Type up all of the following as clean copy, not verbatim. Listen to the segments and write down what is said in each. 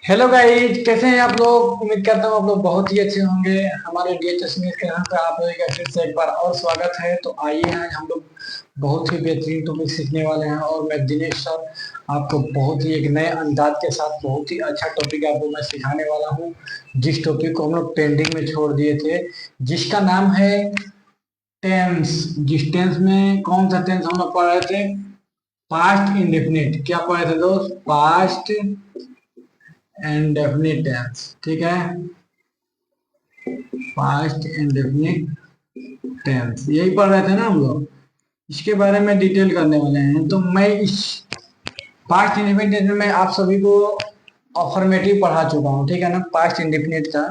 Hello guys, कैसे हैं आप लोग। उम्मीद करता हूँ आप लोग बहुत ही अच्छे होंगे। हमारे डीएचएस न्यूज़ के यहाँ पे आप लोगों का फिर से एक बार और स्वागत है। तो आइए आज हम लोग बहुत ही बेहतरीन टॉपिक सीखने वाले हैं और मैं दिनेश सर आपको बहुत ही एक नए अंदाज के साथ बहुत ही अच्छा टॉपिक आपको मैं सिखाने वाला हूँ। जिस टॉपिक को हम लोग पेंडिंग में छोड़ दिए थे, जिसका नाम है टेंस। जिस टेंस में कौन सा टेंस हम लोग पढ़ रहे थे? Past indefinite. क्या पढ़ रहे थे दोस्त? Past indefinite tense. ठीक है, पास्ट इंडेफिनिट टेंस यही पढ़ रहे थे ना हम लोग। इसके बारे में डिटेल करने वाले हैं। तो मैं इस पास्ट इंडेफिनिट टेंस में मैं आप सभी को अफर्मेटिव पढ़ा चुका हूँ। ठीक है ना, पास्ट इंडेफिनिट का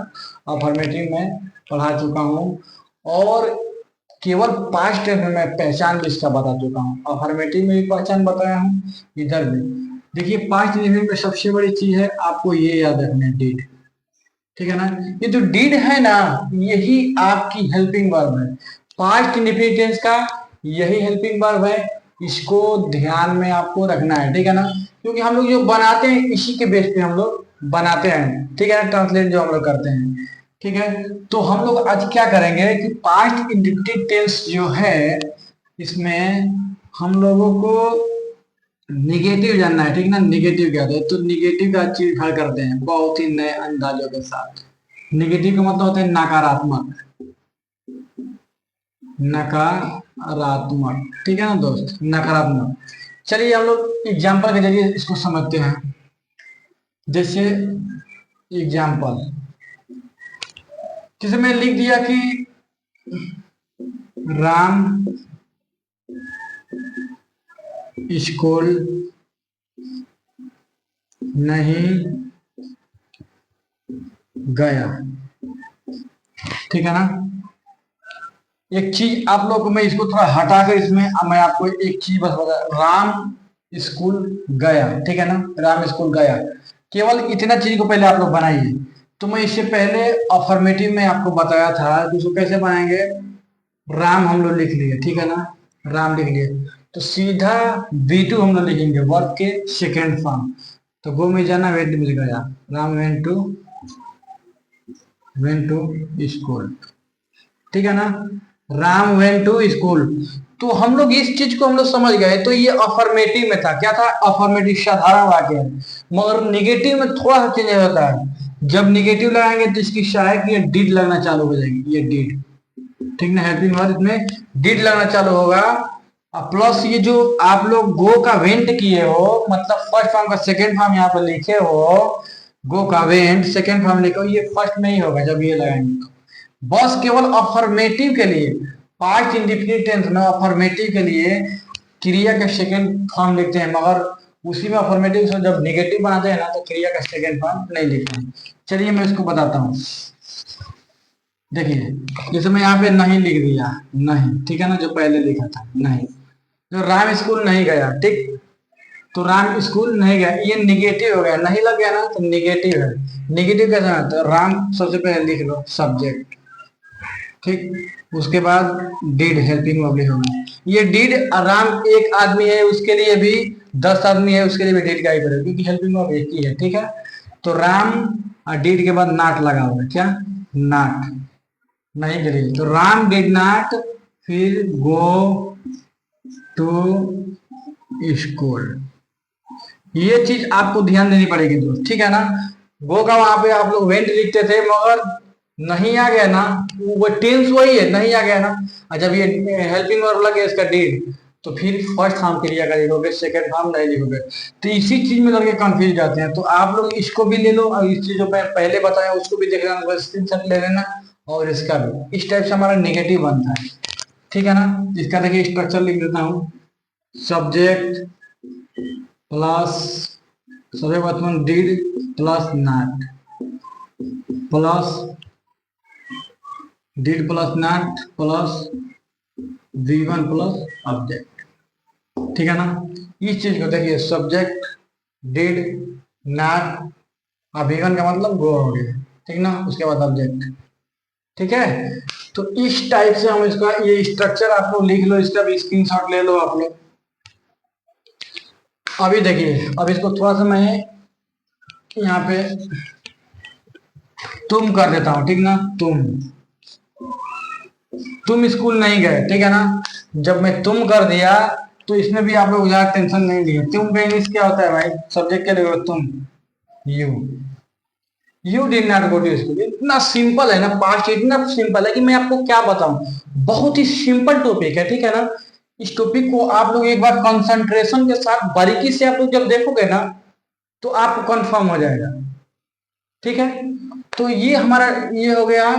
अफर्मेटिव में पढ़ा चुका हूँ और केवल पास्ट टेंस में मैं पहचान भी इसका बता चुका हूँ। अफर्मेटिव में भी पहचान बताया हूँ, इधर भी। देखिए, पास्ट इंडेफिनिट में सबसे बड़ी चीज है आपको ये याद रखना है, डिड। ठीक है ना, ये जो डिड है ना, यही आपकी हेल्पिंग वर्ब है। पास्ट इंडेफिनिट टेंस का यही हेल्पिंग वर्ब है। इसको ध्यान में आपको रखना है। ठीक है ना, क्योंकि हम लोग जो बनाते हैं इसी के बेस पे हम लोग बनाते हैं। ठीक है ना, ट्रांसलेट जो हम लोग करते हैं। ठीक है, तो हम लोग आज क्या करेंगे कि पास्ट इंडेफिनिट टेंस जो है इसमें हम लोगों को निगेटिव जानना है। ठीक है ना, निगेटिव क्या होता है, तो निगेटिव का चीज हल करते हैं बहुत ही नए अंदाजों के साथ। निगेटिव का मतलब होता है नकारात्मक। नकारात्मक, ठीक है ना दोस्त, नकारात्मक। चलिए हम लोग एग्जाम्पल के जरिए इसको समझते हैं। जैसे एग्जाम्पल, जैसे मैं लिख दिया कि राम स्कूल नहीं गया। ठीक है ना, एक चीज आप लोग को मैं इसको थोड़ा हटाकर इसमें अब मैं आपको एक चीज बस बता, राम स्कूल गया। ठीक है ना, राम स्कूल गया। केवल इतना चीज को पहले आप लोग बनाइए। तो मैं इससे पहले अफर्मेटिव में आपको बताया था कि उसको कैसे बनाएंगे। राम हम लोग लिख लिए, ठीक है ना, राम लिख लिए। तो सीधा V2 हम लोग लिखेंगे, वर्ब के सेकेंड फॉर्म। तो गो में जाना, वेंट मिल गया, राम वेंट टू स्कूल। ठीक है ना, राम वेंट टू स्कूल। तो हम लोग इस चीज को हम लोग समझ गए। तो ये अफर्मेटिव में था, क्या था? अफर्मेटिव, साधारण वाक्य है। मगर निगेटिव में थोड़ा सा चेंज होता है। जब निगेटिव लगाएंगे तो इसकी सहायक ये डिड लगना चालू हो जाएगी, ये डिड। ठीक ना, हेल्पिंग वर्ब इसमें डिड लगना चालू होगा। और प्लस ये जो आप लोग गो का वेंट किए हो, मतलब फर्स्ट फॉर्म का सेकेंड फॉर्म यहाँ पर लिखे हो, गो का वेंट सेकेंड फॉर्म लिखे हो, ये फर्स्ट में ही होगा जब ये लगाएंगे तो। बस केवल अफर्मेटिव के लिए, पास्ट इंडेफिनिट टेंस में अफर्मेटिव के लिए क्रिया का सेकेंड फॉर्म लिखते हैं। मगर उसी में अफर्मेटिव से जब नेगेटिव बनाते हैं ना, तो क्रिया का सेकेंड फॉर्म नहीं लिखते हैं। चलिए मैं इसको बताता हूँ। देखिए, जैसे मैं यहाँ पे नहीं लिख दिया, नहीं, ठीक है ना, जो पहले लिखा था नहीं। जो राम स्कूल नहीं गया, ठीक, तो राम स्कूल नहीं गया, ये निगेटिव हो गया, नहीं लग गया ना, तो निगेटिव है। निगेटिव कैसे है? तो राम सबसे पहले लिख लो, सब्जेक्ट। ठीक, उसके बाद डिड, हेल्पिंग वर्ब होगी। ये डिड, राम एक आदमी है उसके लिए भी, 10 आदमी है उसके लिए भी डिड का ही करेगा, क्योंकि हेल्पिंग वर्ब एक ही है। ठीक है, तो राम और डिड के बाद नॉट लगा होगा, क्या? नॉट, नहीं गिरी। तो राम डिड नॉट फिर गो टू स्कूल। ये चीज आपको ध्यान देनी पड़ेगी दोस्त, ठीक है ना। गो का वहां पे आप लोग वेंट लिखते थे, मगर नहीं आ गया ना, वो टेंस वही है, नहीं आ गया ना। और जब ये हेल्पिंग वर्ब लगे इसका डिड, तो फिर फर्स्ट फॉर्म क्रिया का लिखोगे, सेकंड फॉर्म नहीं लिखोगे। तो इसी चीज में लड़के कंफ्यूज जाते हैं। तो आप लोग इसको भी ले लो और इस चीज जो मैं पहले बताया उसको भी देख लेना, स्क्रीनशॉट ले लेना। और इसका भी इस टाइप से हमारा नेगेटिव बनता है। ठीक है ना, इसका देखिए स्ट्रक्चर लिख देता हूँ। सब्जेक्ट प्लस, सबसे वर्तमान did plus not, plus did plus not plus V1 plus object. ठीक है ना, इस चीज को देखिए, सब्जेक्ट डिड नॉट और V1 का मतलब गो हो गया। ठीक ना, उसके बाद ऑब्जेक्ट। ठीक है, तो इस टाइप से हम इसका ये स्ट्रक्चर आप लोग लिख लो, इसका भी स्क्रीनशॉट ले लो आप लोग। अभी देखिए, अब इसको थोड़ा सा मैं यहाँ पे तुम कर देता हूँ, ठीक ना। तुम स्कूल नहीं गए, ठीक है ना। जब मैं तुम कर दिया तो इसमें भी आप लोग ज्यादा टेंशन नहीं लिए। तुम का इंग्लिश क्या होता है भाई, सब्जेक्ट क्या लिखोगे तुम, you. You did not go to school, इतना सिंपल है ना, पास्ट इतना सिंपल है कि मैं आपको क्या बताऊं। बहुत ही सिंपल टॉपिक है, ठीक है ना। इस टॉपिक को आप लोग एक बार कंसंट्रेशन के साथ बारीकी से आप लोग जब देखोगे ना तो आपको कंफर्म हो जाएगा, ठीक है। तो ये हमारा ये हो गया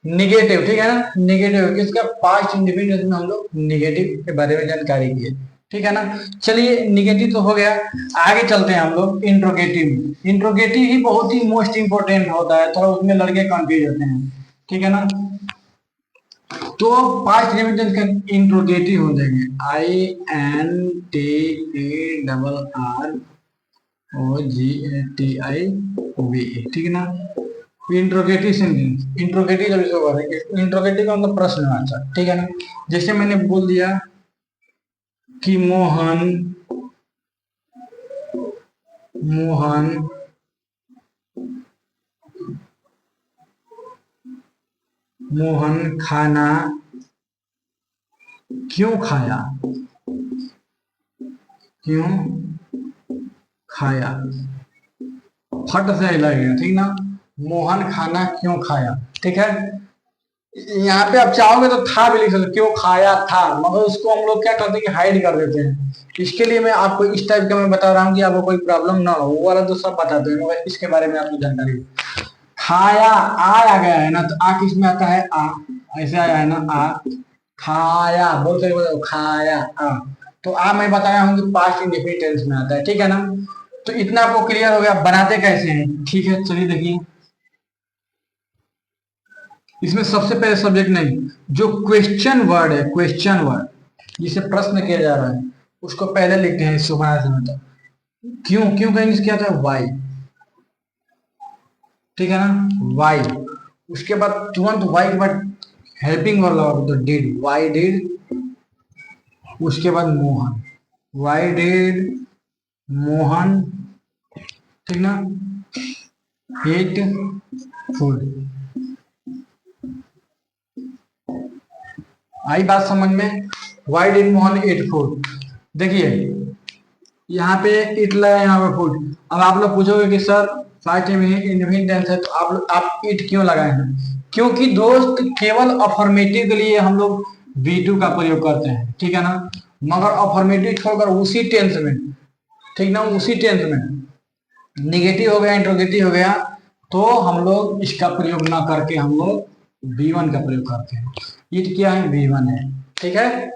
निगेटिव, ठीक है ना। निगेटिव किसका, पास्ट इंडिपेंडेंस में हम लोग निगेटिव के बारे में जानकारी की है, ठीक है ना। चलिए निगेटिव तो हो गया, आगे चलते हैं हम लोग इंट्रोगेटिव। इंट्रोगेटिव ही बहुत ही मोस्ट इंपोर्टेंट होता है, थोड़ा उसमें लड़के कंफ्यूज होते हैं, ठीक है ना। तो पास्ट इंडिपेंडेंस का इंट्रोगेटिव हो जाएंगे INTERROGATIV, ठीक है ना। इंट्रोगेटिव सेंटेंस, इंट्रोगेटिव जब इसको करेंगे, इंट्रोगेटिव का मतलब प्रश्नवाचक, ठीक है ना। जैसे मैंने बोल दिया कि मोहन मोहन मोहन खाना क्यों खाया, क्यों खाया, फट से लगेगा, ठीक ना। मोहन खाना क्यों खाया, ठीक है। यहाँ पे आप चाहोगे तो था भी लिख सकते, क्यों खाया था, मगर उसको हम लोग क्या करते हैं कि हाइड कर देते हैं। इसके लिए मैं आपको इस टाइप का मैं बता रहा हूँ कि आपको कोई प्रॉब्लम ना हो, वो वाला तो सब बताते हैं, मगर इसके बारे में आपको जानकारी। खाया आ गया है ना, तो आ किस में आता है, आ, ऐसे आया है ना, आ। खाया बोल कर बोलो, खाया आ। तो आ मैं बताया हूँ कि पास्ट इंडेफिनिट टेंस में आता है, ठीक है ना। तो इतना आपको क्लियर हो गया, बनाते कैसे हैं, ठीक है। चलिए देखिए, इसमें सबसे पहले सब्जेक्ट नहीं, जो क्वेश्चन वर्ड है, क्वेश्चन वर्ड जिसे प्रश्न किया जा रहा है उसको पहले लिखते हैं, इसको बनाते समय तो क्यों, क्यों का इंग्लिश क्या था, वाई, ठीक है ना, वाई। उसके बाद तुरंत वाई के बाद हेल्पिंग वर्ब लगा तो डिड, वाई डिड। उसके बाद मोहन, वाई डिड मोहन, ठीक ना, ईट फूड। आई बात समझ में, why did Mohan eat food. देखिए यहाँ पे इट लगा, यहाँ पे फूड। अब आप लोग पूछोगे कि सर फाइव इंडिफिनिट टेंस है तो आप इट क्यों लगाए हैं, क्योंकि दोस्त केवल अफर्मेटिव के लिए हम लोग V2 का प्रयोग करते हैं, ठीक है ना। मगर अफर्मेटिव छोड़कर उसी टेंस में, ठीक ना, उसी टेंस में निगेटिव हो गया, इंट्रोगेटिव हो गया, तो हम लोग इसका प्रयोग ना करके हम लोग V1 का प्रयोग करते हैं। इट क्या है, V1 है, ठीक है।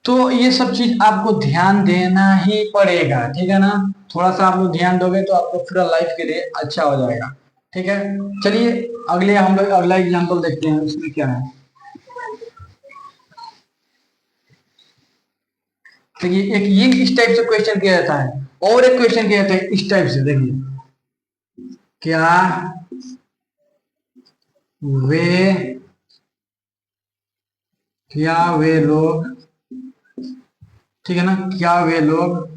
तो ये सब चीज आपको ध्यान देना ही पड़ेगा, ठीक है ना। थोड़ा सा आप लोग ध्यान दोगे तो आपको पूरा लाइफ के लिए अच्छा हो जाएगा, ठीक है। चलिए अगले हम लोग अगला एग्जांपल देखते हैं, उसमें क्या है। देखिए एक ये इस टाइप से क्वेश्चन किया जाता है, और एक क्वेश्चन किया जाता है इस टाइप से। देखिए, क्या वे क्या वे लोग, ठीक है ना, क्या वे लोग,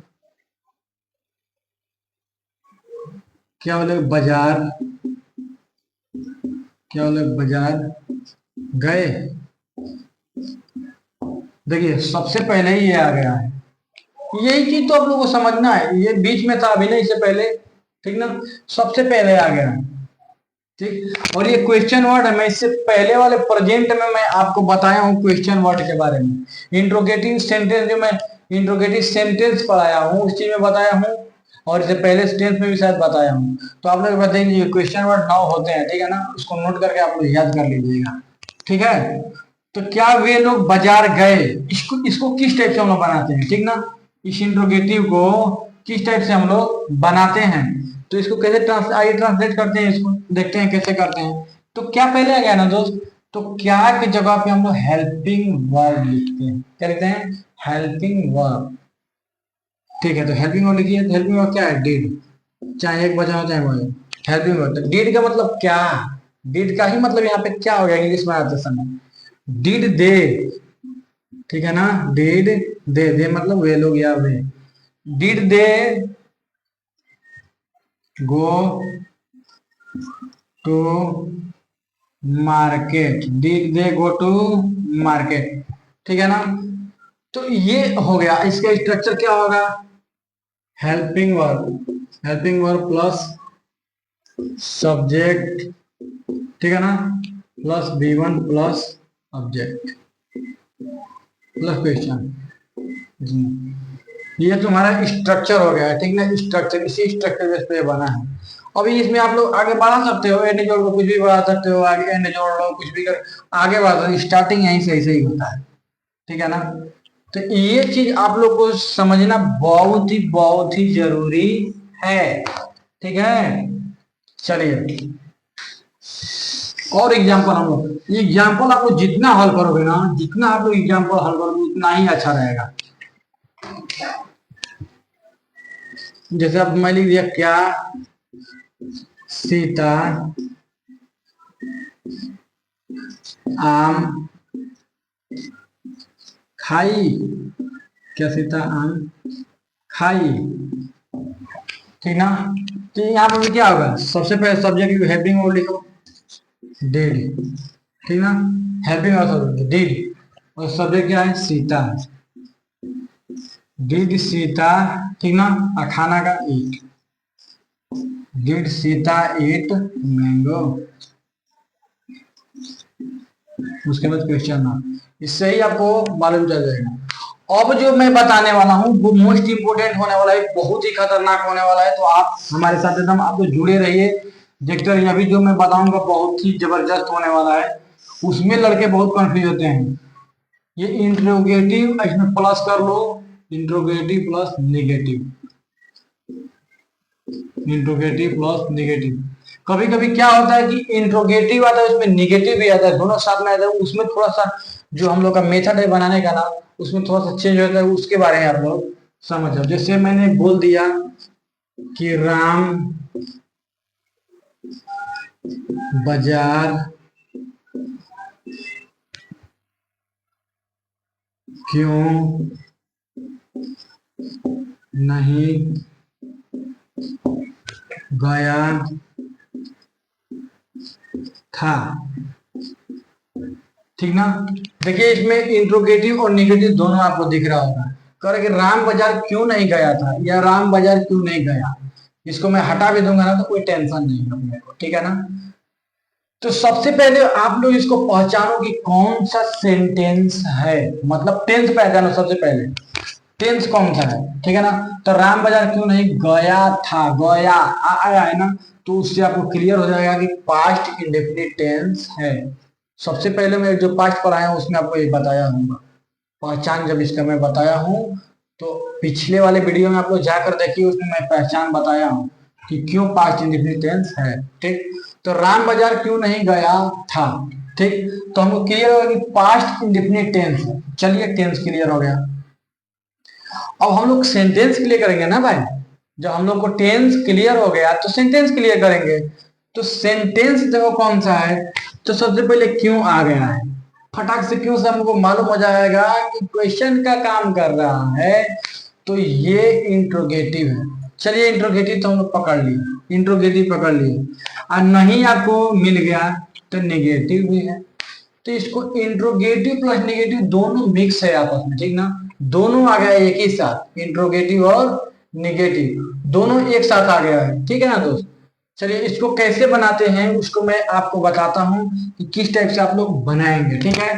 क्या वो लोग बाजार, क्या वो लोग बाजार गए। देखिए सबसे पहले ही ये आ गया है, यही चीज तो आप लोगों को समझना है, ये बीच में था अभी नहीं, इससे पहले, ठीक ना। सबसे पहले आ गया है, ठीक। और ये क्वेश्चन वर्ड है, मैं इससे पहले वाले प्रेजेंट में मैं आपको बताया हूँ क्वेश्चन वर्ड के बारे में। इंट्रोगेटिव सेंटेंस जो मैं इंट्रोगेटिव सेंटेंस पढ़ाया हूँ उस चीज में बताया हूँ, और इससे पहले टेंस में भी शायद बताया हूँ। तो आप लोग बताइए क्वेश्चन वर्ड 9 होते हैं, ठीक है ना, उसको नोट करके आप लोग याद कर लीजिएगा, ठीक है। तो क्या वे लोग बाजार गए, इसको इसको किस टाइप से हम लोग बनाते हैं, ठीक ना। इस इंट्रोगेटिव को किस टाइप से हम लोग बनाते हैं, तो इसको कैसे आइए ट्रांसलेट करते हैं, इसको देखते हैं कैसे करते हैं। तो क्या पहले आ गया ना दोस्त, तो क्या की जगह पे हम लोग हेल्पिंग वर्ब लिखते हैं, क्या लिखते हैं, हेल्पिंग वर्ब, ठीक है। तो हेल्पिंग वर्ब लिखिए, तो हेल्पिंग वर्ब क्या है, डिड, चाहे एक वजह हो चाहे वजह, हेल्पिंग वर्ब। तो डिड का मतलब क्या, डिड का ही मतलब यहाँ पे क्या हो गया इंग्लिश में आते समय, डिड दे, ठीक है ना, डिड दे, दे मतलब वे लोग या वे, did they go to market, did they go to market, ठीक है ना। तो ये हो गया, इसका स्ट्रक्चर क्या होगा, हेल्पिंग वर्ब प्लस सब्जेक्ट, ठीक है ना, plus V1 plus object plus question. ये तुम्हारा स्ट्रक्चर हो गया है, ठीक ना, स्ट्रक्चर, इसी स्ट्रक्चर बेस पे बना है। अभी इसमें आप लोग आगे बढ़ा सकते हो, एंड जोड़ को कुछ भी बढ़ा सकते हो, आगे एंड जोड़ लो, कुछ भी कर आगे बढ़ा सकते हो, स्टार्टिंग यहीं से ही होता है, ठीक है ना। तो ये चीज आप लोग को समझना बहुत ही जरूरी है, ठीक है। चलिए और एग्जाम्पल हम लोग, एग्जाम्पल आप लोग जितना हल करोगे ना, जितना आप लोग एग्जाम्पल हल करोगे उतना ही अच्छा रहेगा। जैसे अब मैं लिख दिया, क्या सीता आम खाई, क्या सीता आम खाई, ठीक ना। तो यहाँ पर क्या होगा, सबसे पहले सब्जेक्ट हेल्पिंग वर्ब लिखो, डिड, ठीक ना, हेल्पिंग वर्ब डिड, और सब्जेक्ट क्या है, सीता, डिड सीता, ठीक ना, और खाना का ईट, डिड सीता ईट मैंगो, उसके बाद क्वेश्चन मार्क, इससे ही आपको मालूम चल जाएगा। अब जो मैं बताने वाला हूँ वो मोस्ट इंपोर्टेंट होने वाला है, बहुत ही खतरनाक होने वाला है, तो आप हमारे साथ एकदम आप तो जुड़े रहिए, देखते रहिए। अभी जो मैं बताऊंगा बहुत ही जबरदस्त होने वाला है, उसमें लड़के बहुत कंफ्यूज होते हैं। ये इंट्रोगेटिव, इसमें प्लस कर लो, interrogative plus negative, interrogative plus negative. कभी कभी क्या होता है कि इंट्रोगेटिव आता है, उसमें निगेटिव भी आता है, दोनों साथ में आता है, उसमें थोड़ा सा जो हम लोग का मेथड है बनाने का ना, उसमें थोड़ा सा चेंज होता है, उसके बारे में आप लोग समझ जाओ। जैसे मैंने बोल दिया कि राम बाजार क्यों नहीं गया था, ठीक ना। देखिए इसमें इंट्रोगेटिव और निगेटिव दोनों आपको दिख रहा होगा। कह कि राम बाजार क्यों नहीं गया था या राम बाजार क्यों नहीं गया, इसको मैं हटा भी दूंगा ना तो कोई टेंशन नहीं है अपने को, ठीक है ना। तो सबसे पहले आप लोग इसको पहचानो कि कौन सा सेंटेंस है, मतलब टेंस पहचानो सबसे पहले, टेंस कौन सा है, ठीक है ना। तो राम बाजार क्यों नहीं गया था, गया आया है ना, तो उससे आपको क्लियर हो जाएगा कि पास्ट इंडेफिनिट टेंस है। सबसे पहले मैं जो पास्ट पढ़ाया हूं उसमें आपको ये बताया हूँ, पहचान जब इसका मैं बताया हूँ, तो पिछले वाले वीडियो में आप लोग जाकर देखिए, उसमें मैं पहचान बताया हूँ कि क्यों पास्ट इंडेफिनिट टेंस है, ठीक। तो राम बाजार क्यों नहीं गया था, ठीक। तो हमको क्लियर होगा कि पास्ट इंडेफिनिट टेंस है। चलिए टेंस क्लियर हो गया, अब हम लोग सेंटेंस क्लियर करेंगे ना भाई। जब हम लोग को टेंस क्लियर हो गया तो सेंटेंस क्लियर करेंगे। तो सेंटेंस देखो कौन सा है, तो सबसे पहले क्यों आ गया है, फटाक से क्यों से हमको मालूम हो जाएगा कि क्वेश्चन का काम कर रहा है, तो ये इंट्रोगेटिव है। चलिए इंट्रोगेटिव तो हम लोग पकड़ लिए, इंट्रोगेटिव पकड़ लिए, और नहीं आपको मिल गया तो नेगेटिव भी है। तो इसको इंट्रोगेटिव प्लस नेगेटिव दोनों मिक्स है आपस में, ठीक ना, दोनों आ गया एक ही साथ, इंट्रोगेटिव और नेगेटिव दोनों एक साथ आ गया है, ठीक है ना दोस्त। चलिए इसको कैसे बनाते हैं उसको मैं आपको बताता हूं कि किस टाइप से आप लोग बनाएंगे, ठीक है।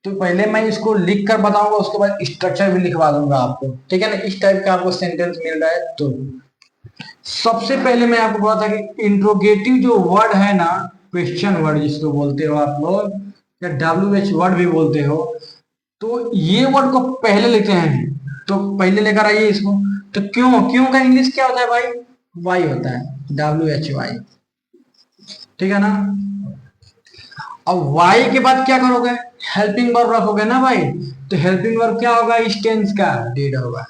तो पहले मैं इसको लिख कर बताऊंगा, उसके बाद स्ट्रक्चर भी लिखवा दूंगा आपको, ठीक है ना, इस टाइप का आपको सेंटेंस मिल रहा है। तो सबसे पहले मैं आपको बोला था कि इंट्रोगेटिव जो वर्ड है ना, क्वेश्चन वर्ड जिसको बोलते हो आप लोग, या WH वर्ड भी बोलते हो, तो ये वर्ड को पहले लेते हैं। तो पहले लेकर आइए इसको। तो क्यों, क्यों का इंग्लिश क्या होता है भाई, वाई होता है, WHY, ठीक है ना। अब वाई के बाद क्या करोगे, हेल्पिंग वर्ब रखोगे ना भाई। तो हेल्पिंग वर्ब क्या होगा, इस टेंस का डिड होगा,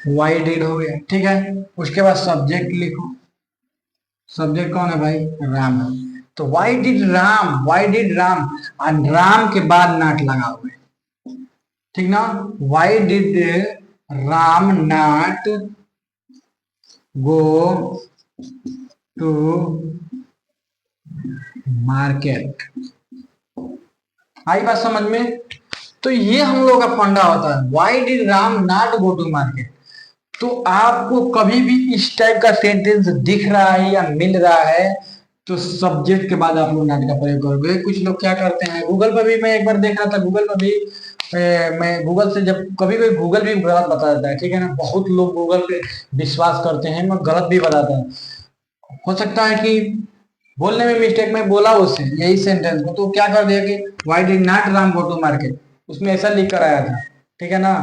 वाई डिड हो गया, ठीक है। उसके बाद सब्जेक्ट लिखो, सब्जेक्ट कौन है भाई, राम है। तो Y did Ram, Y did Ram, और राम के बाद नाट लगा हुआ है, ठीक ना। Why did Ram not go to market. आई बात समझ में? तो ये हम लोग का फंडा होता है, why did Ram not go to market. तो आपको कभी भी इस टाइप का सेंटेंस दिख रहा है या मिल रहा है तो सब्जेक्ट के बाद आप लोग नॉट का प्रयोग करोगे। कुछ लोग क्या करते हैं, गूगल पर भी मैं एक बार देख रहा था, गूगल पर भी मैं गूगल से जब कभी कभी गूगल भी गलत बता देता है, ठीक है ना। बहुत लोग गूगल पे विश्वास करते हैं, मैं गलत भी बताता है। हो सकता है कि बोलने में मिस्टेक में बोला उससे यही सेंटेंस को, तो क्या कर दिया कि why did not Ram go to market, उसमें ऐसा लिख कर आया था, ठीक है ना।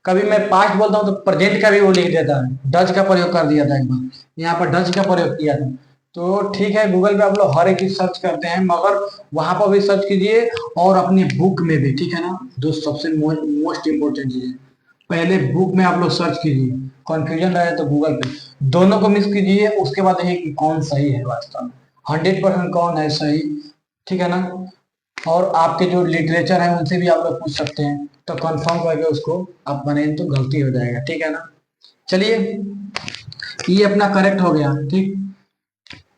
कभी मैं पास्ट बोलता हूँ तो प्रेजेंट का भी वो लिख देता है, डज का प्रयोग कर दिया था एक बार, यहाँ पर डज का प्रयोग किया था। तो ठीक है, गूगल पे आप लोग हर एक चीज सर्च करते हैं, मगर वहां पर भी सर्च कीजिए और अपनी बुक में भी, ठीक है ना। जो सबसे मोस्ट इंपोर्टेंट चीज है, पहले बुक में आप लोग सर्च कीजिए, कंफ्यूजन रहे तो गूगल पे, दोनों को मिक्स कीजिए, उसके बाद देखिए कि कौन सही है वास्तव में, 100% कौन है सही, ठीक है ना। और आपके जो लिटरेचर है उनसे भी आप लोग पूछ सकते हैं, तो कंफर्म करके उसको आप बनाएं तो गलती हो जाएगा, ठीक है ना। चलिए, ये अपना करेक्ट हो गया, ठीक।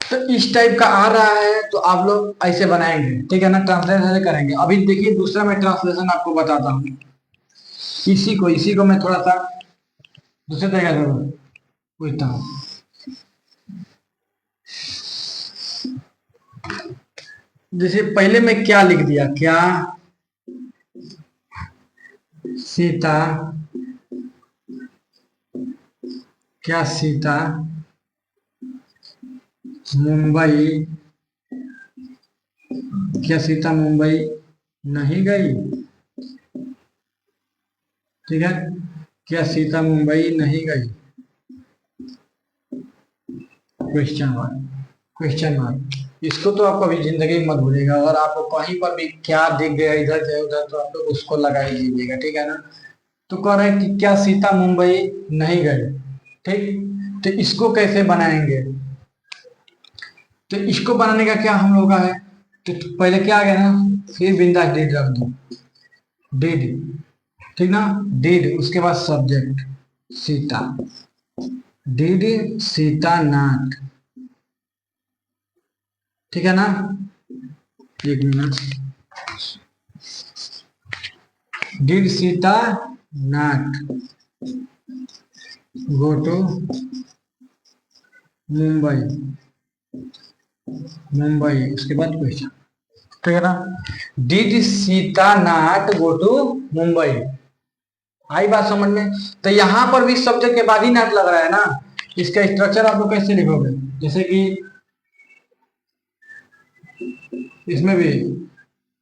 तो इस टाइप का आ रहा है तो आप लोग ऐसे बनाएंगे, ठीक है ना, ट्रांसलेशन ऐसे करेंगे। अभी देखिए दूसरा मैं ट्रांसलेशन आपको बताता हूँ, इसी को मैं थोड़ा सा दूसरे तरीके से पूछता हूँ। जैसे पहले मैं क्या लिख दिया, क्या सीता, क्या सीता मुंबई, क्या सीता मुंबई नहीं गई, ठीक है। क्या सीता मुंबई नहीं गई, क्वेश्चन मार्क, क्वेश्चन मार्क। इसको तो आप कभी जिंदगी में मत भूलिएगा, अगर आपको कहीं पर भी क्या दिख गया इधर चाहे उधर तो आप लोग उसको लगा ही लीजिएगा, ठीक है ना। तो कह रहे हैं कि क्या सीता मुंबई नहीं गई, ठीक। तो इसको कैसे बनाएंगे, तो इसको बनाने का क्या हम लोग का है, तो पहले क्या आ गया ना, फिर बिंदास डिड रख दो, डिड, ठीक ना, डिड, उसके बाद subject Sita, did Sita not, ठीक है ना। एक minute, did Sita not go to Mumbai, Mumbai उसके बाद क्वेश्चन, ठीक है ना। Did Sita not go to Mumbai, आई बात समझ में? तो यहां पर भी सब्जेक्ट के बाद ही नाट लग रहा है ना। इसका स्ट्रक्चर आप लोग कैसे लिखोगे, जैसे कि इसमें भी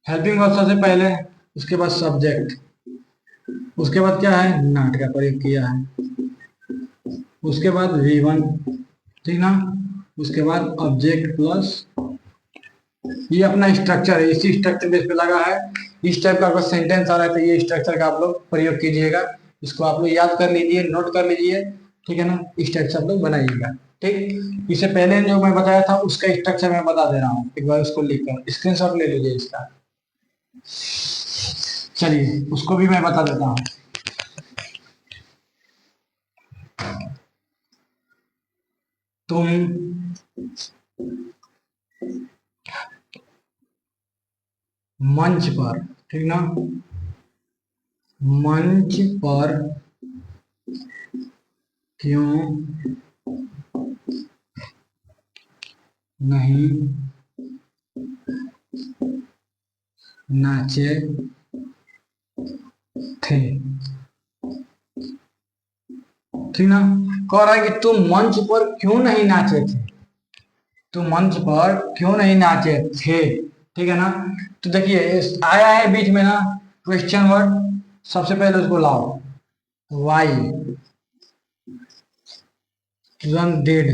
हेल्पिंग वर्ब सबसे पहले, उसके बाद सब्जेक्ट, उसके बाद क्या है, नाट का प्रयोग किया है, उसके बाद V1, ठीक ना, उसके बाद ऑब्जेक्ट प्लस, ये अपना स्ट्रक्चर है, इसी स्ट्रक्चर बेस पे लगा है। इस टाइप का अगर सेंटेंस आ रहा है तो ये स्ट्रक्चर का आप लोग प्रयोग कीजिएगा, इसको आप लोग याद कर लीजिए, नोट कर लीजिए, ठीक है ना। इस टाइप से आप लोग बनाइएगा, ठीक। इससे पहले जो मैं बताया था उसका स्ट्रक्चर मैं बता दे रहा हूँ, एक बार उसको लिखकर स्क्रीनशॉट ले लीजिए इसका। चलिए उसको भी मैं बता देता हूँ। तुम मंच पर, ठीक ना, मंच पर क्यों नहीं नाचे थे, ठीक ना। कह रहा है कि तुम मंच पर क्यों नहीं नाचे थे, तुम मंच पर क्यों नहीं नाचे थे, ठीक है ना। तो देखिए आया है बीच में ना क्वेश्चन वर्ड, सबसे पहले उसको लाओ, वाई, तुरंत डिड,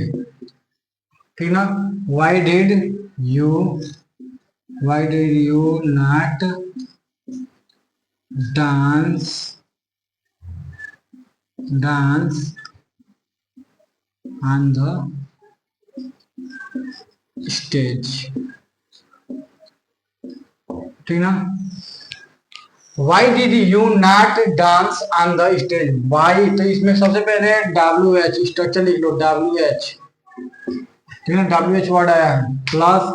ठीक ना, why did you, why did you not dance, dance on the stage, ठीक ना। Why did you not dance on the stage? Why, तो इसमें सबसे पहले WH स्ट्रक्चर लिख लो, WH, ठीक है, WH वर्ड आया है प्लस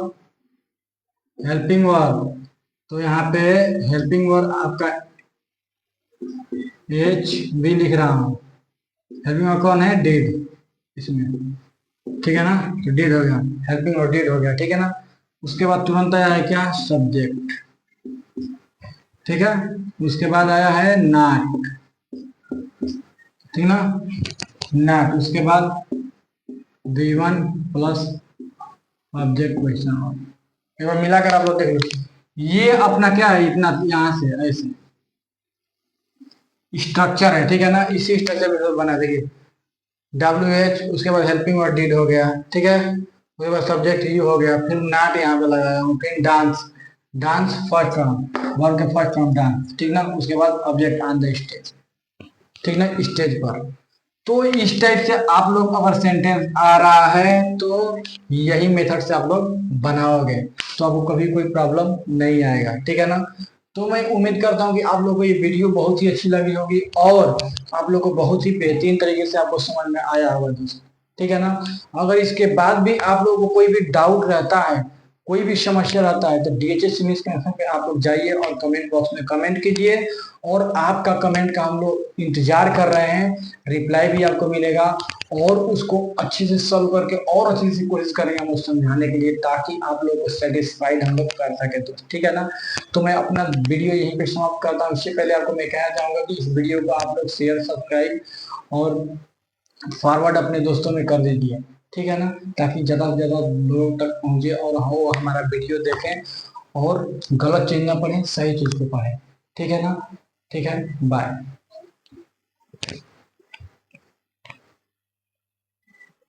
हेल्पिंग वर्ब, तो यहाँ पे हेल्पिंग वर्ब आपका HB लिख रहा हूँ। हेल्पिंग वर्ब कौन है? डिड इसमें, ठीक है ना, तो डिड हो गया, हेल्पिंग वर्ब डिड हो गया, ठीक है ना। उसके बाद तुरंत आया है क्या? सब्जेक्ट, ठीक है। उसके बाद आया है नॉट, ठीक ना, नॉट। उसके बाद V1 प्लस ऑब्जेक्ट क्वेश्चन, एक बार मिलाकर आप लोग देख लो। ये अपना क्या है? इतना यहाँ से ऐसे स्ट्रक्चर है, ठीक है ना, इसी स्ट्रक्चर में बना देखिए, WH, उसके बाद हेल्पिंग वर्ड डिड हो गया, ठीक है, उसके बाद सब्जेक्ट यू हो गया, फिर नॉट यहाँ पे लगाया हूँ, फिर dance, dance first term, verb के फर्स्ट टर्म डांस, ठीक ना। उसके बाद ऑब्जेक्ट ऑन द स्टेज, ठीक ना, स्टेज पर। तो इस टाइप से आप लोग अगर सेंटेंस आ रहा है तो यही मेथड से आप लोग बनाओगे तो आपको कभी कोई प्रॉब्लम नहीं आएगा, ठीक है ना। तो मैं उम्मीद करता हूँ कि आप लोगों को ये वीडियो बहुत ही अच्छी लगी होगी और आप लोग को बहुत ही बेहतरीन तरीके से आपको समझ में आया होगा दोस्तों, ठीक है ना। अगर इसके बाद भी आप लोगों को कोई भी डाउट रहता है, कोई भी समस्या रहता है, तो DHS सिविल कैंसर पे आप लोग जाइए और कमेंट बॉक्स में कमेंट कीजिए और आपका कमेंट का हम लोग इंतजार कर रहे हैं, रिप्लाई भी आपको मिलेगा और उसको अच्छे से सॉल्व करके और अच्छी से कोशिश करेंगे हम उसको समझाने के लिए, ताकि आप लोग को सेटिस्फाइड हम लोग कर सके, तो ठीक है ना। तो मैं अपना वीडियो यहीं पे समाप्त करता हूँ। इससे पहले आपको मैं कहना चाहूंगा कि इस वीडियो को आप लोग शेयर, सब्सक्राइब और फॉरवर्ड अपने दोस्तों में कर दीजिए, ठीक है ना, ताकि ज़्यादा से ज़्यादा लोगों तक पहुँचे और वो हमारा वीडियो देखें और गलत चीज़ ना पढ़ें, सही चीज़ को पढ़ें, ठीक है ना। ठीक है, बाय।